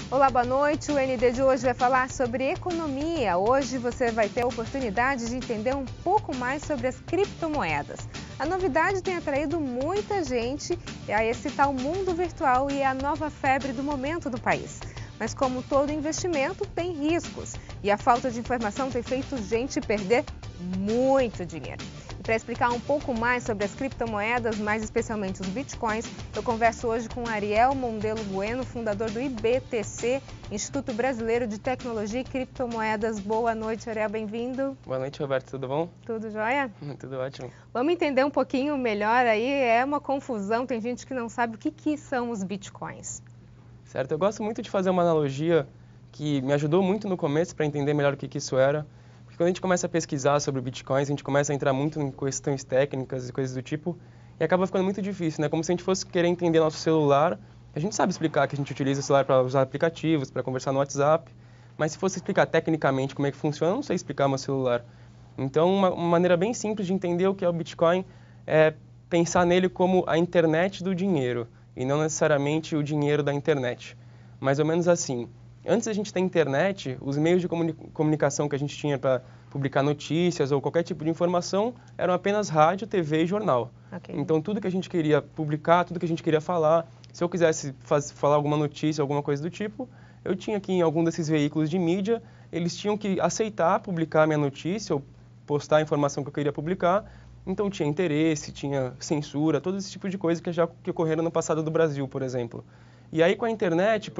Olá, boa noite. O ND de hoje vai falar sobre economia. Hoje você vai ter a oportunidade de entender um pouco mais sobre as criptomoedas. A novidade tem atraído muita gente a esse tal mundo virtual e é a nova febre do momento do país. Mas como todo investimento, tem riscos e a falta de informação tem feito gente perder muito dinheiro. Para explicar um pouco mais sobre as criptomoedas, mais especialmente os bitcoins, eu converso hoje com Ariel Mondelo Bueno, fundador do IBTC, Instituto Brasileiro de Tecnologia e Criptomoedas. Boa noite, Ariel, bem-vindo. Boa noite, Roberto, tudo bom? Tudo jóia? Tudo ótimo. Vamos entender um pouquinho melhor aí, é uma confusão, tem gente que não sabe o que são os bitcoins. Certo, eu gosto muito de fazer uma analogia que me ajudou muito no começo para entender melhor o que isso era. Quando a gente começa a pesquisar sobre bitcoins, a gente começa a entrar muito em questões técnicas e coisas do tipo, e acaba ficando muito difícil, né? Como se a gente fosse querer entender nosso celular. A gente sabe explicar que a gente utiliza o celular para usar aplicativos, para conversar no WhatsApp, mas se fosse explicar tecnicamente como é que funciona, eu não sei explicar meu celular. Então, uma maneira bem simples de entender o que é o Bitcoin é pensar nele como a internet do dinheiro, e não necessariamente o dinheiro da internet. Mais ou menos assim. Antes da gente ter internet, os meios de comunicação que a gente tinha para publicar notícias ou qualquer tipo de informação eram apenas rádio, TV e jornal. Okay. Então, tudo que a gente queria publicar, tudo que a gente queria falar, se eu quisesse falar alguma notícia, alguma coisa do tipo, eu tinha que ir em algum desses veículos de mídia, eles tinham que aceitar publicar a minha notícia ou postar a informação que eu queria publicar. Então, tinha interesse, tinha censura, todo esse tipo de coisa que ocorreram no passado do Brasil, por exemplo. E aí, com a internet,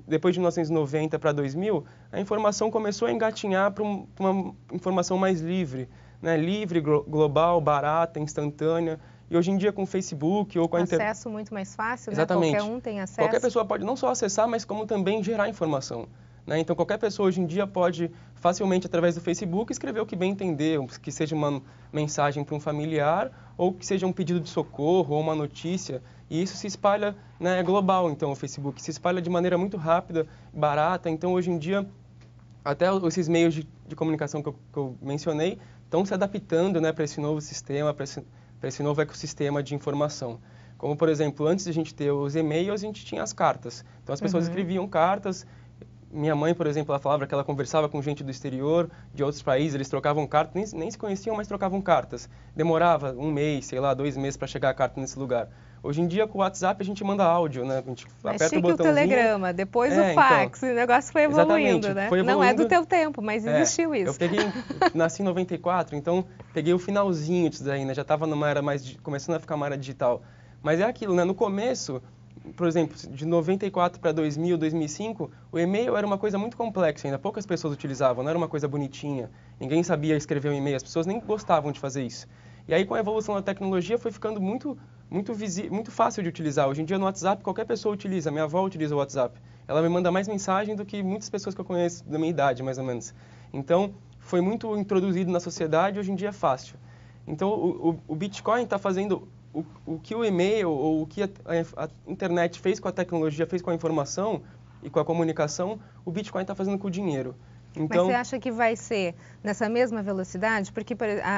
depois de 1990 para 2000, a informação começou a engatinhar para uma informação mais livre, né? Livre, global, barata, instantânea. E hoje em dia com o Facebook ou com a internet... Acesso muito mais fácil, Exatamente. Né? Qualquer um tem acesso. Qualquer pessoa pode não só acessar, mas como também gerar informação. Né? Então qualquer pessoa hoje em dia pode facilmente, através do Facebook, escrever o que bem entender, que seja uma mensagem para um familiar ou que seja um pedido de socorro ou uma notícia. E isso se espalha, né, global, então, o Facebook. Se espalha de maneira muito rápida, barata. Então, hoje em dia, até esses meios de comunicação que eu mencionei estão se adaptando, né, para esse novo sistema, para esse novo ecossistema de informação. Como, por exemplo, antes de a gente ter os e-mails, a gente tinha as cartas. Então, as pessoas escreviam cartas. Minha mãe, por exemplo, ela falava que ela conversava com gente do exterior, de outros países, eles trocavam cartas, nem se conheciam, mas trocavam cartas. Demorava 1 mês, sei lá, 2 meses para chegar a carta nesse lugar. Hoje em dia, com o WhatsApp, a gente manda áudio, né? A gente aperta o botãozinho. O telegrama, depois o fax, então, o negócio foi evoluindo, né? Foi evoluindo. Não é do teu tempo, mas existiu isso. Eu nasci em 94, então peguei o finalzinho disso daí, né? Já estava numa era começando a ficar uma era digital. Mas é aquilo, né? No começo, por exemplo, de 94 para 2000, 2005, o e-mail era uma coisa muito complexa ainda, poucas pessoas utilizavam, não era uma coisa bonitinha, ninguém sabia escrever um e-mail, as pessoas nem gostavam de fazer isso. E aí, com a evolução da tecnologia, foi ficando muito fácil de utilizar. Hoje em dia, no WhatsApp, qualquer pessoa utiliza. Minha avó utiliza o WhatsApp. Ela me manda mais mensagem do que muitas pessoas que eu conheço da minha idade, mais ou menos. Então, foi muito introduzido na sociedade, hoje em dia é fácil. Então, o Bitcoin está fazendo o que o e-mail ou o que a internet fez com a tecnologia, fez com a informação e com a comunicação, o Bitcoin está fazendo com o dinheiro. Então, mas você acha que vai ser nessa mesma velocidade? Porque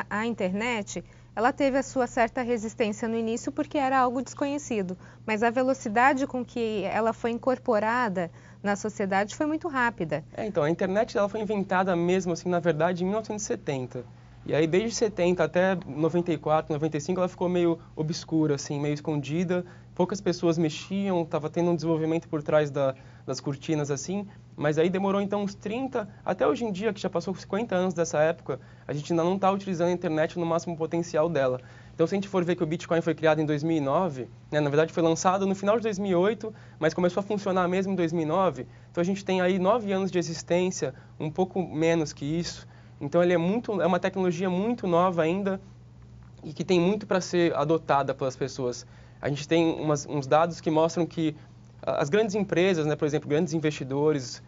a internet, ela teve a sua certa resistência no início porque era algo desconhecido. Mas a velocidade com que ela foi incorporada na sociedade foi muito rápida. Então, a internet ela foi inventada mesmo, assim, na verdade, em 1970. E aí, desde 70 até 94, 95, ela ficou meio obscura, assim, meio escondida. Poucas pessoas mexiam, estava tendo um desenvolvimento por trás das cortinas, assim. Mas aí demorou, então, uns 30, até hoje em dia, que já passou 50 anos dessa época, a gente ainda não está utilizando a internet no máximo potencial dela. Então, se a gente for ver que o Bitcoin foi criado em 2009, né, na verdade foi lançado no final de 2008, mas começou a funcionar mesmo em 2009, então a gente tem aí 9 anos de existência, um pouco menos que isso. Então, ele é uma tecnologia muito nova ainda e que tem muito para ser adotada pelas pessoas. A gente tem uns dados que mostram que as grandes empresas, né, por exemplo, grandes investidores,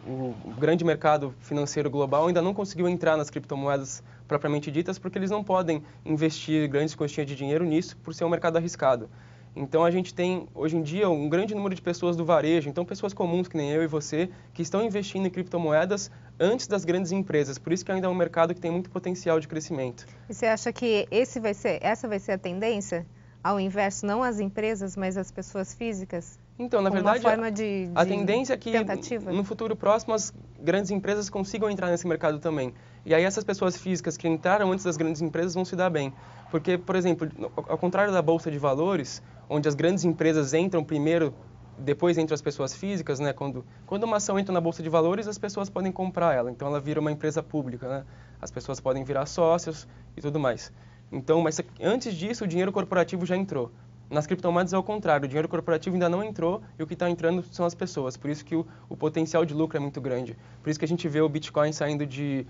o grande mercado financeiro global ainda não conseguiu entrar nas criptomoedas propriamente ditas porque eles não podem investir grandes quantias de dinheiro nisso por ser um mercado arriscado. Então, a gente tem, hoje em dia, um grande número de pessoas do varejo, então pessoas comuns, que nem eu e você, que estão investindo em criptomoedas antes das grandes empresas. Por isso que ainda é um mercado que tem muito potencial de crescimento. E você acha que essa vai ser a tendência? Ao inverso, não as empresas, mas as pessoas físicas? Então, na Como verdade, uma forma de a tendência é que tentativa? no futuro próximo as grandes empresas consigam entrar nesse mercado também. E aí essas pessoas físicas que entraram antes das grandes empresas vão se dar bem. Porque, por exemplo, ao contrário da Bolsa de Valores, onde as grandes empresas entram primeiro, depois entram as pessoas físicas, né? Quando uma ação entra na Bolsa de Valores, as pessoas podem comprar ela. Então ela vira uma empresa pública, né? As pessoas podem virar sócios e tudo mais. Então, mas antes disso, o dinheiro corporativo já entrou. Nas criptomoedas é o contrário, o dinheiro corporativo ainda não entrou e o que está entrando são as pessoas. Por isso que o potencial de lucro é muito grande. Por isso que a gente vê o Bitcoin saindo de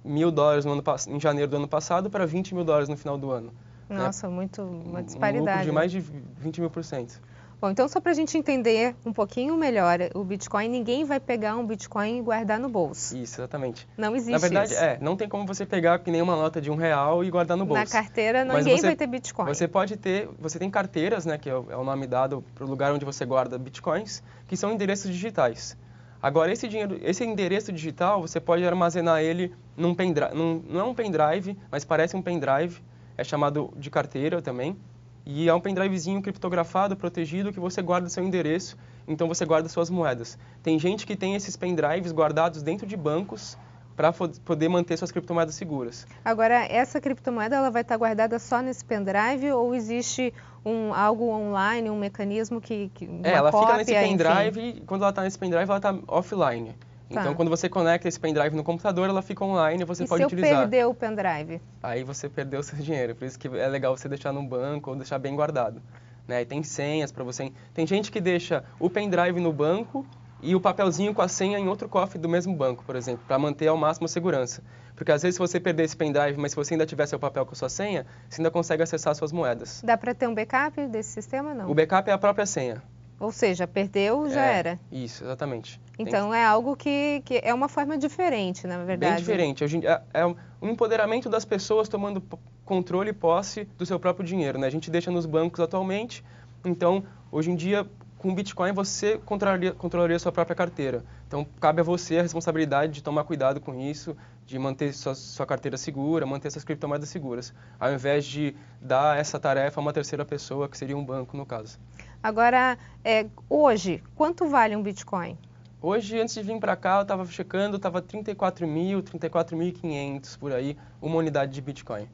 $1.000 em janeiro do ano passado para $20.000 no final do ano. Nossa, uma Um disparidade. lucro de mais de 20.000%. Bom, então só para a gente entender um pouquinho melhor, o Bitcoin, ninguém vai pegar um Bitcoin e guardar no bolso. Isso, exatamente. Não existe Na verdade, isso. não tem como você pegar que nem uma nota de R$1 e guardar no bolso. Na carteira, Mas ninguém vai ter Bitcoin. Você tem carteiras, né, que é o nome dado para o lugar onde você guarda Bitcoins, que são endereços digitais. Agora, esse endereço digital, você pode armazenar ele num pendrive, não é um pendrive, mas parece um pendrive, é chamado de carteira também. E é um pendrivezinho criptografado, protegido, que você guarda seu endereço, então você guarda suas moedas. Tem gente que tem esses pendrives guardados dentro de bancos para poder manter suas criptomoedas seguras. Agora, essa criptomoeda ela vai estar guardada só nesse pendrive ou existe algo online, um mecanismo que ela cópia, fica nesse pendrive enfim. e quando ela está nesse pendrive, ela está offline. Então, quando você conecta esse pendrive no computador, ela fica online e você pode utilizar. E se eu perder o pendrive? Aí você perdeu o seu dinheiro. Por isso que é legal você deixar no banco ou deixar bem guardado. Né? E tem senhas para você. Tem gente que deixa o pendrive no banco e o papelzinho com a senha em outro cofre do mesmo banco, por exemplo, para manter ao máximo a segurança. Porque às vezes se você perder esse pendrive, mas se você ainda tiver seu papel com a sua senha, você ainda consegue acessar suas moedas. Dá para ter um backup desse sistema, não? O backup é a própria senha. Ou seja, perdeu, já era. Isso, exatamente. Então é algo que é uma forma diferente, na verdade. Bem diferente. Hoje é um empoderamento das pessoas tomando controle e posse do seu próprio dinheiro. Né? A gente deixa nos bancos atualmente, então hoje em dia com o Bitcoin você controlaria a sua própria carteira. Então cabe a você a responsabilidade de tomar cuidado com isso, de manter sua carteira segura, manter essas criptomoedas seguras, ao invés de dar essa tarefa a uma terceira pessoa, que seria um banco no caso. Agora, hoje, quanto vale um Bitcoin? Hoje, antes de vir para cá, eu estava checando, estava 34.500 por aí, uma unidade de Bitcoin.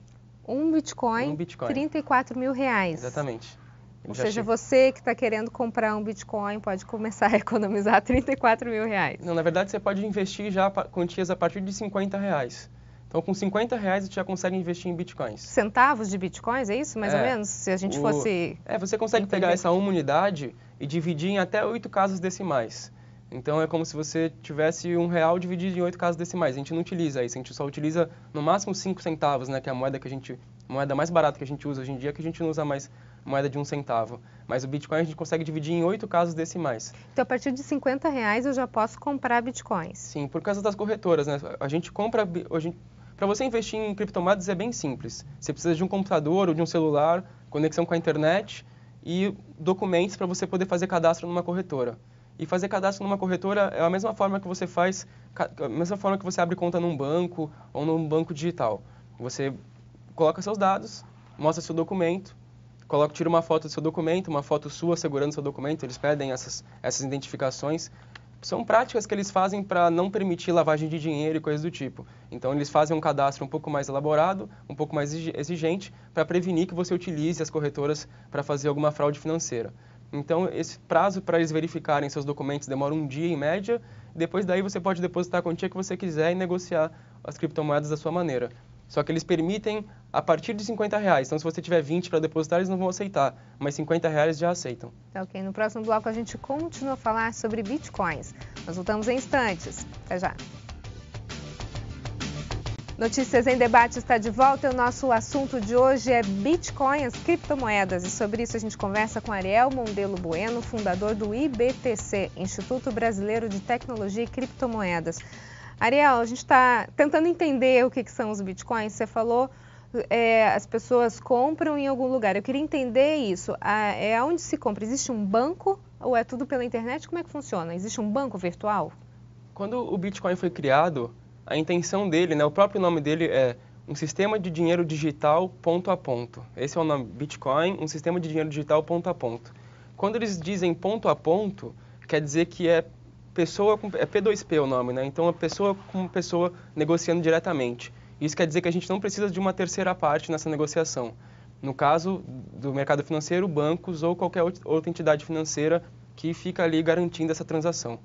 Um Bitcoin, R$34.000. Exatamente. Ou seja, você que está querendo comprar um Bitcoin pode começar a economizar R$34.000. Não, na verdade, você pode investir já quantias a partir de R$50. Então, com R$50 você já consegue investir em Bitcoins. Centavos de Bitcoins, é isso? Mais ou menos? Se a gente fosse... você consegue pegar essa uma unidade e dividir em até 8 casas decimais. Então, é como se você tivesse R$1 dividido em 8 casas decimais. A gente não utiliza isso, a gente só utiliza no máximo 5 centavos, né, que é a moeda moeda mais barata que a gente usa hoje em dia, que a gente não usa mais moeda de 1 centavo. Mas o Bitcoin a gente consegue dividir em 8 casas decimais. Então, a partir de R$50 eu já posso comprar Bitcoins? Sim, por causa das corretoras, né? A gente compra... Para você investir em criptomoedas é bem simples. Você precisa de um computador ou de um celular, conexão com a internet e documentos para você poder fazer cadastro numa corretora. E fazer cadastro numa corretora é a mesma forma que você abre conta num banco ou num banco digital. Você coloca seus dados, mostra seu documento, tira uma foto do seu documento, uma foto sua segurando seu documento, eles pedem essas identificações. São práticas que eles fazem para não permitir lavagem de dinheiro e coisas do tipo. Então, eles fazem um cadastro um pouco mais elaborado, um pouco mais exigente, para prevenir que você utilize as corretoras para fazer alguma fraude financeira. Então, esse prazo para eles verificarem seus documentos demora um dia, em média. Depois daí, você pode depositar a quantia que você quiser e negociar as criptomoedas da sua maneira. Só que eles permitem a partir de R$50. Então, se você tiver 20 para depositar, eles não vão aceitar. Mas R$50 já aceitam. Ok, no próximo bloco a gente continua a falar sobre Bitcoins. Nós voltamos em instantes. Até já. Notícias em Debate está de volta e o nosso assunto de hoje é Bitcoin, as criptomoedas. E sobre isso a gente conversa com Ariel Mondelo Bueno, fundador do IBTC, Instituto Brasileiro de Tecnologia e Criptomoedas. Ariel, a gente está tentando entender o que são os Bitcoins. Você falou as pessoas compram em algum lugar. Eu queria entender isso. Onde se compra? Existe um banco ou é tudo pela internet? Como é que funciona? Existe um banco virtual? Quando o Bitcoin foi criado, a intenção dele, né, o próprio nome dele é um sistema de dinheiro digital ponto a ponto. Esse é o nome, Bitcoin, um sistema de dinheiro digital ponto a ponto. quando eles dizem ponto a ponto, quer dizer que é P2P o nome, né? Então, a pessoa com pessoa negociando diretamente. Isso quer dizer que a gente não precisa de uma terceira parte nessa negociação. No caso do mercado financeiro, bancos ou qualquer outra entidade financeira que fica ali garantindo essa transação.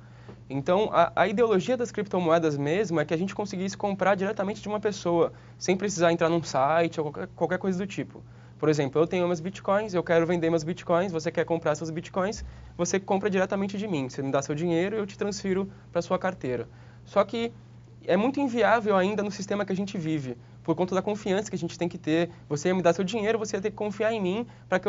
Então, a ideologia das criptomoedas mesmo é que a gente conseguisse comprar diretamente de uma pessoa, sem precisar entrar num site ou qualquer coisa do tipo. Por exemplo, eu tenho meus bitcoins, eu quero vender meus bitcoins, você quer comprar seus bitcoins, você compra diretamente de mim. Você me dá seu dinheiro e eu te transfiro para sua carteira. Só que é muito inviável ainda no sistema que a gente vive, por conta da confiança que a gente tem que ter. Você ia me dar seu dinheiro, você ia ter que confiar em mim que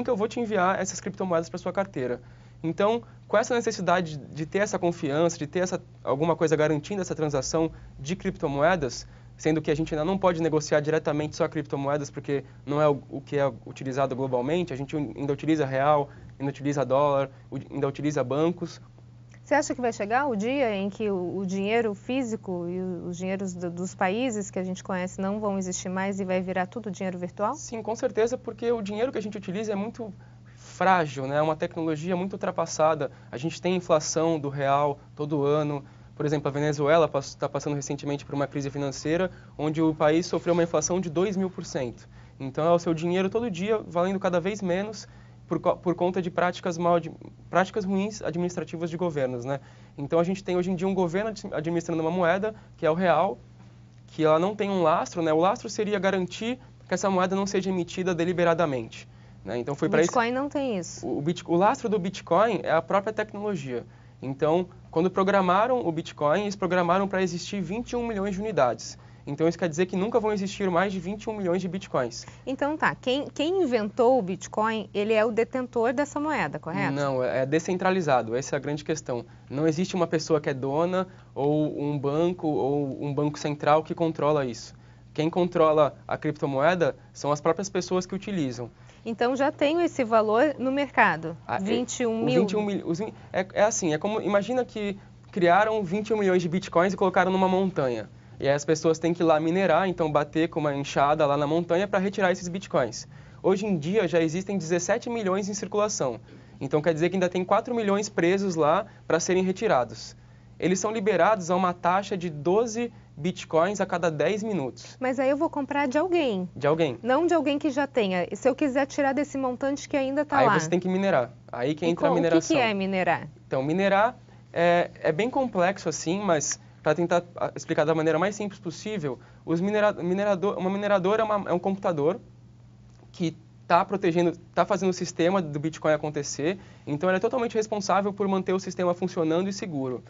eu vou te enviar essas criptomoedas para sua carteira. Então, com essa necessidade de ter essa confiança, de ter alguma coisa garantindo essa transação de criptomoedas, sendo que a gente ainda não pode negociar diretamente só criptomoedas, porque não é o que é utilizado globalmente, a gente ainda utiliza real, ainda utiliza dólar, ainda utiliza bancos. Você acha que vai chegar o dia em que o dinheiro físico e os dinheiros dos países que a gente conhece não vão existir mais e vai virar tudo dinheiro virtual? Sim, com certeza, porque o dinheiro que a gente utiliza é muito frágil, né? É uma tecnologia muito ultrapassada. A gente tem inflação do real todo ano. Por exemplo, a Venezuela está passando recentemente por uma crise financeira, onde o país sofreu uma inflação de 2.000%. Então, é o seu dinheiro todo dia valendo cada vez menos por conta de práticas ruins administrativas de governos, né? Então, a gente tem hoje em dia um governo administrando uma moeda, que é o real, que ela não tem um lastro, né? O lastro seria garantir que essa moeda não seja emitida deliberadamente. Né? Então, o Bitcoin não tem isso. O lastro do Bitcoin é a própria tecnologia. Então, quando programaram o Bitcoin, eles programaram para existir 21 milhões de unidades. Então, isso quer dizer que nunca vão existir mais de 21 milhões de Bitcoins. Então, tá. Quem inventou o Bitcoin, ele é o detentor dessa moeda, correto? Não, é descentralizado. Essa é a grande questão. Não existe uma pessoa que é dona ou um banco central que controla isso. Quem controla a criptomoeda são as próprias pessoas que utilizam. Então já tem esse valor no mercado, 21 mil. É como, imagina que criaram 21 milhões de bitcoins e colocaram numa montanha. E aí as pessoas têm que ir lá minerar, então bater com uma enxada lá na montanha para retirar esses bitcoins. Hoje em dia já existem 17 milhões em circulação. Então quer dizer que ainda tem 4 milhões presos lá para serem retirados. Eles são liberados a uma taxa de 12 bitcoins a cada 10 minutos. Mas aí eu vou comprar de alguém. De alguém. Não de alguém que já tenha. E se eu quiser tirar desse montante que ainda está lá? Aí você tem que minerar. Aí que entra a mineração. O que é minerar? Então, minerar é bem complexo assim, mas para tentar explicar da maneira mais simples possível, uma mineradora é um computador que está fazendo o sistema do Bitcoin acontecer, então ela é totalmente responsável por manter o sistema funcionando e seguro.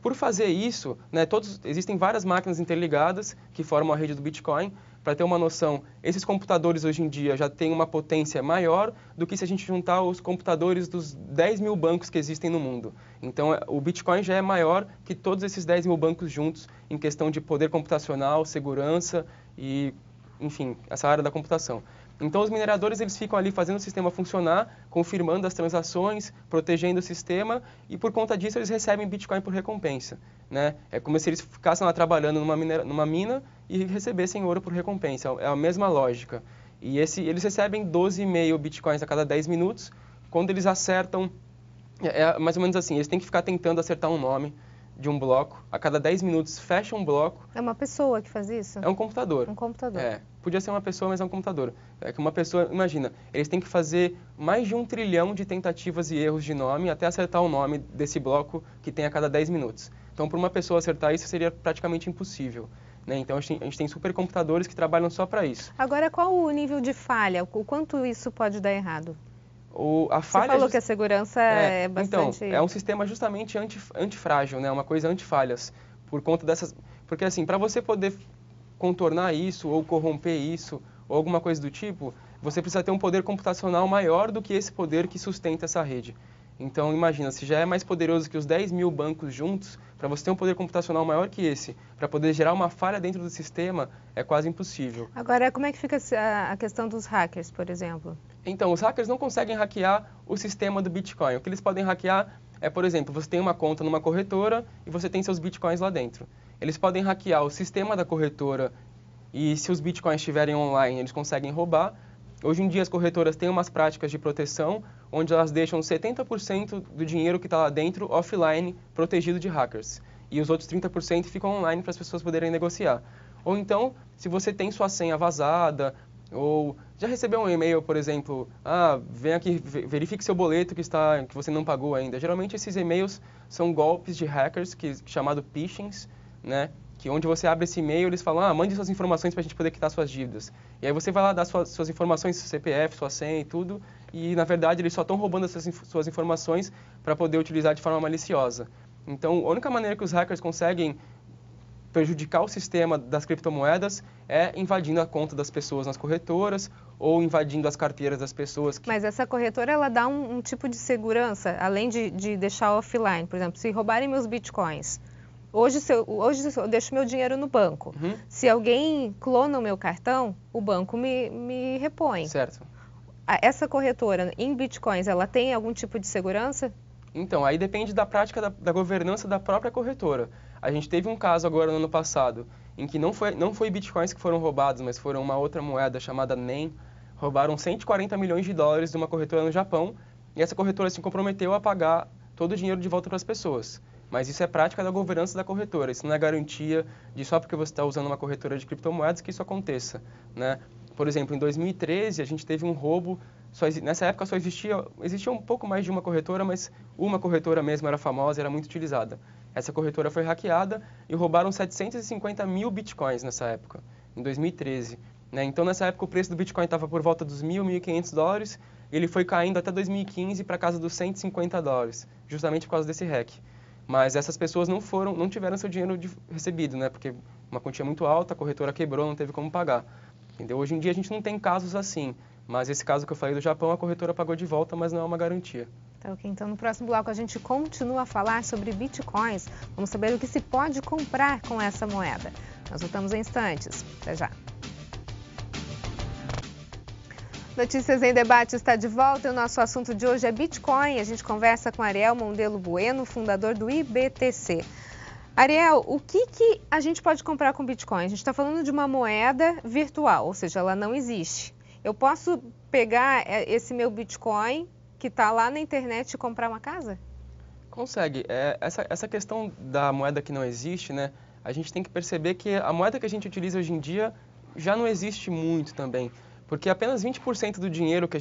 Por fazer isso, né, existem várias máquinas interligadas que formam a rede do Bitcoin. Para ter uma noção, esses computadores hoje em dia já têm uma potência maior do que se a gente juntar os computadores dos 10 mil bancos que existem no mundo. Então, o Bitcoin já é maior que todos esses 10 mil bancos juntos em questão de poder computacional, segurança e, enfim, essa área da computação. Então, os mineradores eles ficam ali fazendo o sistema funcionar, confirmando as transações, protegendo o sistema e, por conta disso, eles recebem Bitcoin por recompensa. Né? É como se eles ficassem lá trabalhando numa mina e recebessem ouro por recompensa. É a mesma lógica. E eles recebem 12,5 Bitcoins a cada 10 minutos. Quando eles acertam, é mais ou menos assim, eles têm que ficar tentando acertar um nome de um bloco. A cada 10 minutos fecha um bloco. É uma pessoa que faz isso? É um computador. Um computador. Podia ser uma pessoa, mas é um computador. É que uma pessoa, imagina, eles têm que fazer mais de 1 trilhão de tentativas e erros de nome até acertar o nome desse bloco que tem a cada 10 minutos. Então, para uma pessoa acertar isso, seria praticamente impossível. Né? Então, a gente tem supercomputadores que trabalham só para isso. Agora, qual o nível de falha? O quanto isso pode dar errado? A falha Você falou que a segurança é bastante... Então, é um sistema justamente antifrágil, né? Uma coisa antifalhas. Por conta dessas... Porque, assim, para você poder contornar isso ou corromper isso ou alguma coisa do tipo, você precisa ter um poder computacional maior do que esse poder que sustenta essa rede. Então, imagina, se já é mais poderoso que os 10 mil bancos juntos, para você ter um poder computacional maior que esse, para poder gerar uma falha dentro do sistema, é quase impossível. Agora, como é que fica a questão dos hackers, por exemplo? Então, os hackers não conseguem hackear o sistema do Bitcoin. O que eles podem hackear é, por exemplo, você tem uma conta numa corretora e você tem seus Bitcoins lá dentro. Eles podem hackear o sistema da corretora e se os Bitcoins estiverem online, eles conseguem roubar. Hoje em dia as corretoras têm umas práticas de proteção, onde elas deixam 70% do dinheiro que está lá dentro offline, protegido de hackers. E os outros 30% ficam online para as pessoas poderem negociar. Ou então, se você tem sua senha vazada, ou já recebeu um e-mail, por exemplo, vem aqui, verifique seu boleto que você não pagou ainda. Geralmente esses e-mails são golpes de hackers, chamado phishings, né? Que onde você abre esse e-mail, eles falam, mande suas informações para a gente poder quitar suas dívidas. E aí você vai lá dar suas informações, seu CPF, sua senha e tudo, e na verdade eles só estão roubando essas suas informações para poder utilizar de forma maliciosa. Então, a única maneira que os hackers conseguem prejudicar o sistema das criptomoedas é invadindo a conta das pessoas nas corretoras ou invadindo as carteiras das pessoas. Mas essa corretora, ela dá um tipo de segurança, além de deixar offline. Por exemplo, se roubarem meus bitcoins, hoje eu deixo meu dinheiro no banco. Uhum. Se alguém clona o meu cartão, o banco me repõe. Certo. Essa corretora em bitcoins, ela tem algum tipo de segurança? Então, aí depende da prática da governança da própria corretora. A gente teve um caso agora no ano passado, em que não foi bitcoins que foram roubados, mas foram uma outra moeda chamada NEM. Roubaram 140 milhões de dólares de uma corretora no Japão, e essa corretora se comprometeu a pagar todo o dinheiro de volta para as pessoas. Mas isso é prática da governança da corretora, isso não é garantia de só porque você está usando uma corretora de criptomoedas que isso aconteça, né? Por exemplo, em 2013 a gente teve um roubo, nessa época só existia um pouco mais de uma corretora, mas uma corretora mesmo era famosa, era muito utilizada. Essa corretora foi hackeada e roubaram 750 mil bitcoins nessa época, em 2013. Né? Então nessa época o preço do bitcoin estava por volta dos $1.500, ele foi caindo até 2015 para casa dos $150, justamente por causa desse hack. Mas essas pessoas não tiveram seu dinheiro recebido, né? Porque uma quantia muito alta, a corretora quebrou, não teve como pagar. Entendeu? Hoje em dia a gente não tem casos assim, mas esse caso que eu falei do Japão, a corretora pagou de volta, mas não é uma garantia. Tá, ok. Então no próximo bloco a gente continua a falar sobre bitcoins. Vamos saber o que se pode comprar com essa moeda. Nós voltamos em instantes. Até já. Notícias em Debate está de volta e o nosso assunto de hoje é Bitcoin. A gente conversa com Ariel Mondelo Bueno, fundador do IBTC. Ariel, o que a gente pode comprar com Bitcoin? A gente está falando de uma moeda virtual, ou seja, ela não existe. Eu posso pegar esse meu Bitcoin que está lá na internet e comprar uma casa? Consegue. Essa questão da moeda que não existe, né? A gente tem que perceber que a moeda que a gente utiliza hoje em dia já não existe muito também. Porque apenas 20% do dinheiro que a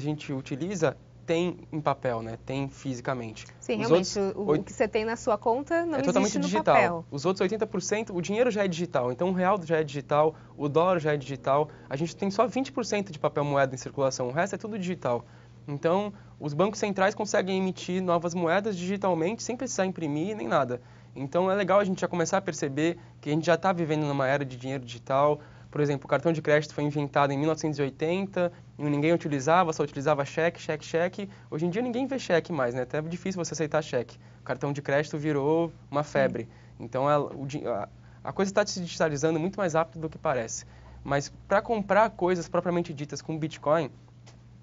gente utiliza tem em papel, né? Tem fisicamente. Sim, realmente, o que você tem na sua conta não existe totalmente no digital. papel. Os outros 80%, o dinheiro já é digital. Então, o real já é digital, o dólar já é digital. A gente tem só 20% de papel moeda em circulação, o resto é tudo digital. Então, os bancos centrais conseguem emitir novas moedas digitalmente, sem precisar imprimir nem nada. Então, é legal a gente já começar a perceber que a gente já está vivendo numa era de dinheiro digital. Por exemplo, o cartão de crédito foi inventado em 1980 e ninguém utilizava, só utilizava cheque. Hoje em dia ninguém vê cheque mais, né? Até é difícil você aceitar cheque. O cartão de crédito virou uma febre. Então a coisa está se digitalizando muito mais rápido do que parece. Mas para comprar coisas propriamente ditas com Bitcoin,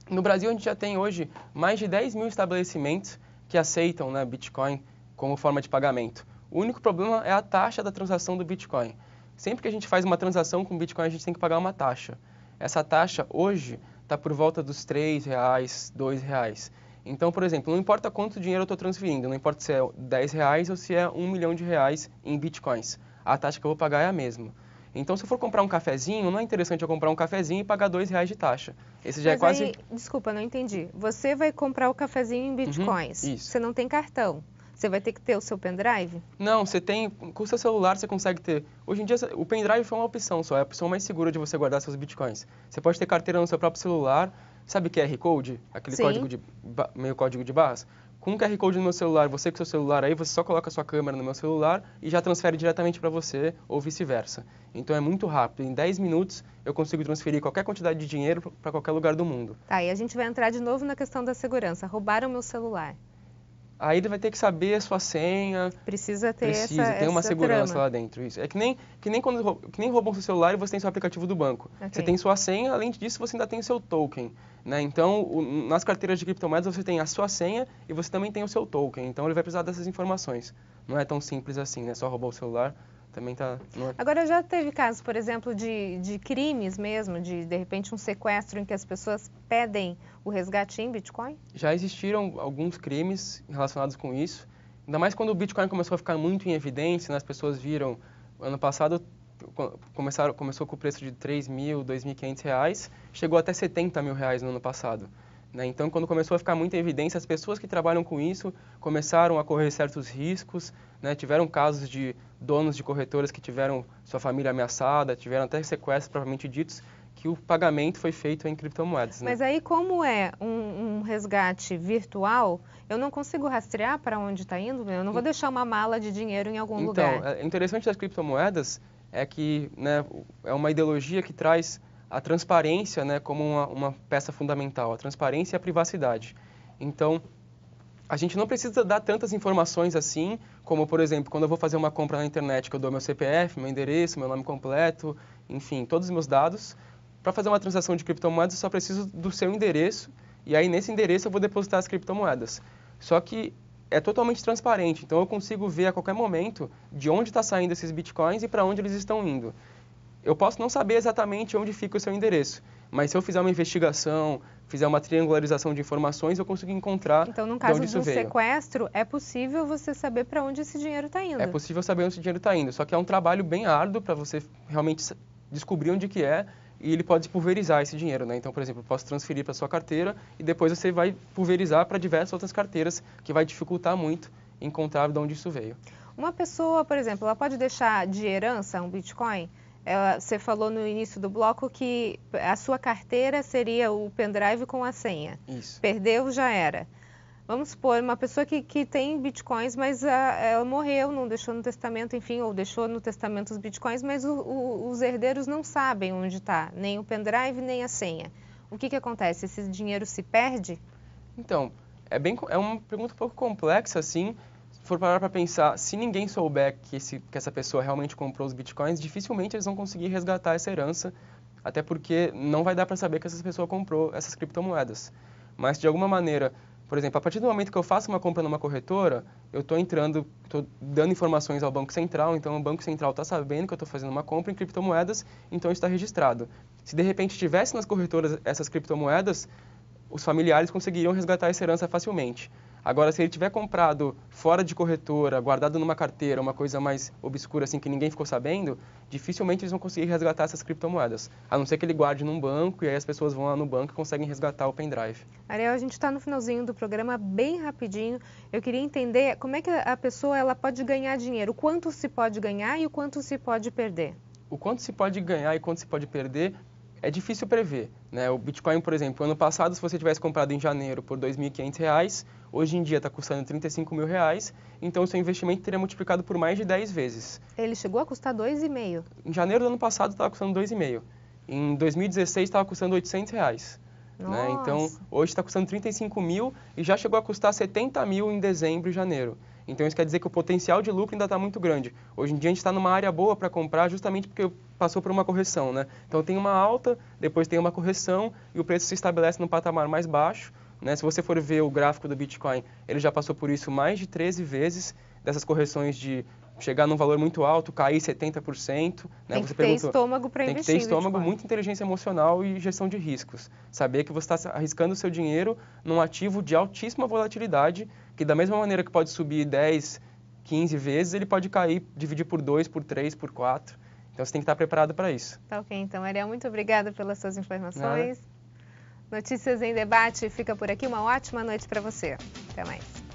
no Brasil a gente já tem hoje mais de 10 mil estabelecimentos que aceitam, né, Bitcoin como forma de pagamento. O único problema é a taxa da transação do Bitcoin. Sempre que a gente faz uma transação com Bitcoin, a gente tem que pagar uma taxa. Essa taxa, hoje, está por volta dos R$3, R$2. Então, por exemplo, não importa quanto dinheiro eu estou transferindo, não importa se é R$10 ou se é R$1 milhão em Bitcoins. A taxa que eu vou pagar é a mesma. Então, se eu for comprar um cafezinho, não é interessante eu comprar um cafezinho e pagar R$2 de taxa. Esse já é quase... Aí, desculpa, não entendi. Você vai comprar o cafezinho em Bitcoins. Isso. Você não tem cartão. Você vai ter que ter o seu pendrive? Não, você tem, com o seu celular você consegue ter. Hoje em dia o pendrive foi uma opção só, é a opção mais segura de você guardar seus bitcoins. Você pode ter carteira no seu próprio celular, sabe QR Code? Aquele Sim. meio código de barras? Com o QR Code no meu celular, você com seu celular aí, você só coloca a sua câmera no meu celular e já transfere diretamente para você ou vice-versa. Então é muito rápido, em 10 minutos eu consigo transferir qualquer quantidade de dinheiro para qualquer lugar do mundo. Tá, e a gente vai entrar de novo na questão da segurança. Roubaram meu celular. Aí ele vai ter que saber a sua senha. Precisa ter tem uma segurança trama lá dentro. Isso. É que nem roubam seu celular e você tem seu aplicativo do banco. Okay. Você tem sua senha, além disso você ainda tem o seu token. Né? Então, nas carteiras de criptomoedas você tem a sua senha e você também tem o seu token. Então ele vai precisar dessas informações. Não é tão simples assim, né? Só roubar o celular também tá... Agora, já teve casos, por exemplo, de crimes mesmo, de repente um sequestro em que as pessoas pedem o resgate em Bitcoin? Já existiram alguns crimes relacionados com isso, ainda mais quando o Bitcoin começou a ficar muito em evidência, né? As pessoas viram, ano passado começou com o preço de R$3.000, R$2.500, chegou até R$70.000 no ano passado. Né? Então, quando começou a ficar muito em evidência, as pessoas que trabalham com isso começaram a correr certos riscos, né? Tiveram casos de donos de corretoras que tiveram sua família ameaçada, tiveram até sequestros propriamente ditos, que o pagamento foi feito em criptomoedas. Né? Mas aí, como é um resgate virtual, eu não consigo rastrear para onde está indo? Eu não vou deixar uma mala de dinheiro em algum lugar. Então, é interessante das criptomoedas é que, né, é uma ideologia que traz a transparência, né, como uma peça fundamental, a transparência e a privacidade. Então, a gente não precisa dar tantas informações assim, como, por exemplo, quando eu vou fazer uma compra na internet, que eu dou meu CPF, meu endereço, meu nome completo, enfim, todos os meus dados. Para fazer uma transação de criptomoedas, eu só preciso do seu endereço, e aí nesse endereço eu vou depositar as criptomoedas. Só que é totalmente transparente, então eu consigo ver a qualquer momento de onde está saindo esses bitcoins e para onde eles estão indo. Eu posso não saber exatamente onde fica o seu endereço, mas se eu fizer uma investigação, fizer uma triangularização de informações, eu consigo encontrar de onde isso veio. Então, no caso de um sequestro, é possível você saber para onde esse dinheiro está indo? É possível saber onde esse dinheiro está indo, só que é um trabalho bem árduo para você realmente descobrir onde que é, e ele pode pulverizar esse dinheiro, né? Então, por exemplo, eu posso transferir para a sua carteira e depois você vai pulverizar para diversas outras carteiras, que vai dificultar muito encontrar de onde isso veio. Uma pessoa, por exemplo, ela pode deixar de herança um Bitcoin? Você falou no início do bloco que a sua carteira seria o pendrive com a senha. Isso. Perdeu, já era. Vamos supor, uma pessoa que tem bitcoins, mas ela morreu, não deixou no testamento, enfim, ou deixou no testamento os bitcoins, mas os herdeiros não sabem onde está, nem o pendrive, nem a senha. O que acontece? Esse dinheiro se perde? Então, é uma pergunta um pouco complexa, assim. Se for parar para pensar, se ninguém souber que essa pessoa realmente comprou os bitcoins, dificilmente eles vão conseguir resgatar essa herança, até porque não vai dar para saber que essa pessoa comprou essas criptomoedas. Mas, de alguma maneira, por exemplo, a partir do momento que eu faço uma compra numa corretora, eu estou dando informações ao Banco Central, então o Banco Central está sabendo que eu estou fazendo uma compra em criptomoedas, então isso está registrado. Se de repente tivesse nas corretoras essas criptomoedas, os familiares conseguiriam resgatar essa herança facilmente. Agora, se ele tiver comprado fora de corretora, guardado numa carteira, uma coisa mais obscura assim que ninguém ficou sabendo, dificilmente eles vão conseguir resgatar essas criptomoedas. A não ser que ele guarde num banco e aí as pessoas vão lá no banco e conseguem resgatar o pendrive. Ariel, a gente está no finalzinho do programa, bem rapidinho. Eu queria entender como é que a pessoa ela pode ganhar dinheiro, o quanto se pode ganhar e o quanto se pode perder. O quanto se pode ganhar e quanto se pode perder é difícil prever, né? O Bitcoin, por exemplo, ano passado, se você tivesse comprado em janeiro por R$2.500, hoje em dia está custando R$35.000, então o seu investimento teria multiplicado por mais de 10 vezes. Ele chegou a custar 2,5? Em janeiro do ano passado estava custando 2,5. Em 2016 estava custando R$800. Né? Então, hoje está custando 35 mil e já chegou a custar 70 mil em dezembro e janeiro. Então, isso quer dizer que o potencial de lucro ainda está muito grande. Hoje em dia, a gente está numa área boa para comprar justamente porque passou por uma correção. Né? Então, tem uma alta, depois tem uma correção e o preço se estabelece num patamar mais baixo. Né? Se você for ver o gráfico do Bitcoin, ele já passou por isso mais de 13 vezes, dessas correções de chegar num valor muito alto, cair 70%. Né? Tem que ter estômago para investir. Tem que ter estômago, muita inteligência emocional e gestão de riscos. Saber que você está arriscando o seu dinheiro num ativo de altíssima volatilidade, que da mesma maneira que pode subir 10, 15 vezes, ele pode cair, dividir por 2, por 3, por 4. Então você tem que estar preparado para isso. Tá ok, então, Ariel, muito obrigada pelas suas informações. Notícias em Debate fica por aqui. Uma ótima noite para você. Até mais.